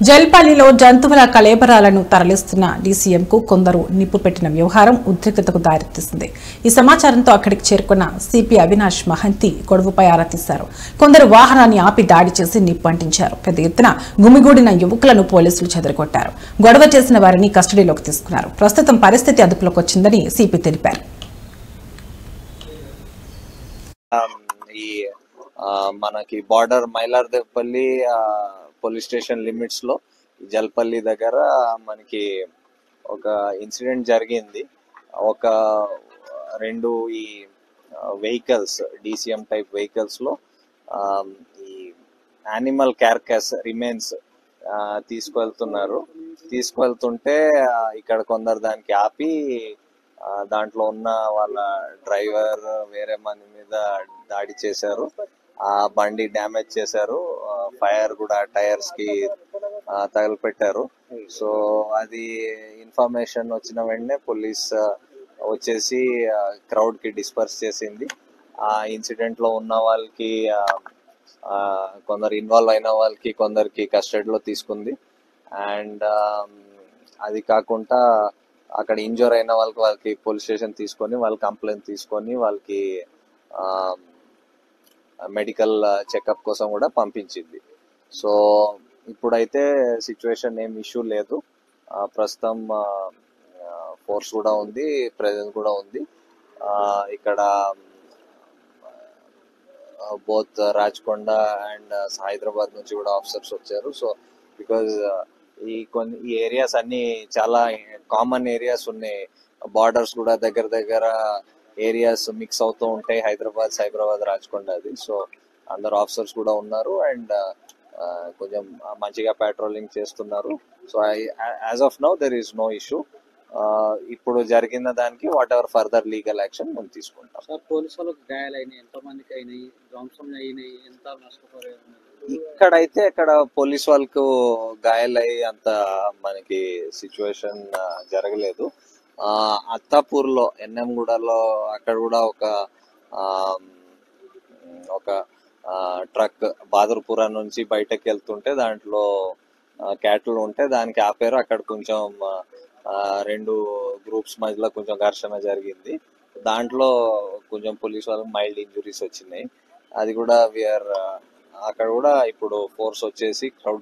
జల్పల్లిలో జంతువుల కళేబరాలను తరలిస్తున్న డీసీఎంకు కొందరు నిప్పు పెట్టిన వ్యవహారం ఉద్రిక్తతకు దారితీసింది. ఈ సమాచారంతో అక్కడికి చేరుకున్న సిపి అవినాష్ మహంతి గొడవపై ఆరా తీశారు. కొందరు వాహనాన్ని ఆపి దాడి చేసి నిప్పు అంటించారు. పెద్ద ఎత్తున గుమిగూడిన యువకులను పోలీసులు చెదరగొట్టారు. గొడవ చేసిన వారిని కస్టడీలోకి తీసుకున్నారు. ప్రస్తుతం పరిస్థితి అదుపులోకి వచ్చిందని సిపి తెలిపారు. మనకి బార్డర్ మైలార్దేపల్లి పోలీస్ స్టేషన్ లిమిట్స్ లో జల్పల్లి దగ్గర మనకి ఒక ఇన్సిడెంట్ జరిగింది. ఒక రెండు ఈ వెహికల్స్ డీసీఎం టైప్ వెహికల్స్ లో ఈ యానిమల్ క్యార్కస్ రిమైన్స్ తీసుకువెళ్తుంటే ఇక్కడ కొందరు దానికి ఆపి దాంట్లో ఉన్న వాళ్ళ డ్రైవర్ వేరే మంది మీద దాడి చేశారు. ఆ బండి డ్యామేజ్ చేశారు. ఫైర్ కూడా టైర్స్ కి తగలపెట్టారు. సో అది ఇన్ఫర్మేషన్ వచ్చిన వెంటనే పోలీస్ వచ్చేసి క్రౌడ్ కి డిస్పర్స్ చేసింది. ఆ ఇన్సిడెంట్ లో ఉన్న వాళ్ళకి కొందరు ఇన్వాల్వ్ అయిన వాళ్ళకి కొందరికి కస్టడీలో తీసుకుంది. అండ్ అది కాకుండా అక్కడ ఇంజూర్ అయిన వాళ్ళకి పోలీస్ స్టేషన్ తీసుకొని వాళ్ళ కంప్లైంట్ తీసుకొని వాళ్ళకి మెడికల్ చెకప్ కోసం కూడా పంపించింది. సో ఇప్పుడైతే సిచ్యువేషన్ ఏం ఇష్యూ లేదు. ప్రస్తుతం ఫోర్స్ కూడా ఉంది, ప్రెజెన్స్ కూడా ఉంది. ఇక్కడ బోత్ రాచకొండ అండ్ హైదరాబాద్ నుంచి కూడా ఆఫీసర్స్ వచ్చారు. సో బికాజ్ ఈ ఏరియాస్ అన్ని చాలా కామన్ ఏరియాస్ ఉన్నాయి. బార్డర్స్ కూడా దగ్గర ఏరియాస్ మిక్స్ అవుతూ ఉంటాయి. హైదరాబాద్, సైబరాబాద్, రాచకొండ అది. సో అందరు ఆఫీసర్స్ కూడా ఉన్నారు అండ్ కొంచెం మంచిగా పెట్రోలింగ్ చేస్తున్నారు. So as of now there is no issue. ఇప్పుడు జరిగిన దానికి whatever further legal action మేము తీసుకుంటాం. పోలీసు వాళ్ళకి గాయాలైనాయి, ఎంతమందికి అయినాయి, ధ్వంసం అయినాయి, ఎంత నష్టపోయారు? ఇక్కడైతే పోలీస్ వాళ్ళకు గాయాలయ్యి అంత మనకి సిచ్యువేషన్ జరగలేదు. అత్తాపూర్ లో ఎన్ఎంగూడలో అక్కడ కూడా ఒక ట్రక్ బాదర్పుర నుంచి బయటకు వెళ్తుంటే దాంట్లో క్యాటిల్ ఉంటే దానికి ఆపారు. అక్కడ కొంచెం రెండు గ్రూప్స్ మధ్యలో కొంచెం ఘర్షణ జరిగింది. దాంట్లో కొంచెం పోలీస్ వాళ్ళకి మైల్డ్ ఇంజురీస్ వచ్చినాయి. అది కూడా అక్కడ కూడా ఇప్పుడు ఫోర్స్ వచ్చేసి క్రౌడ్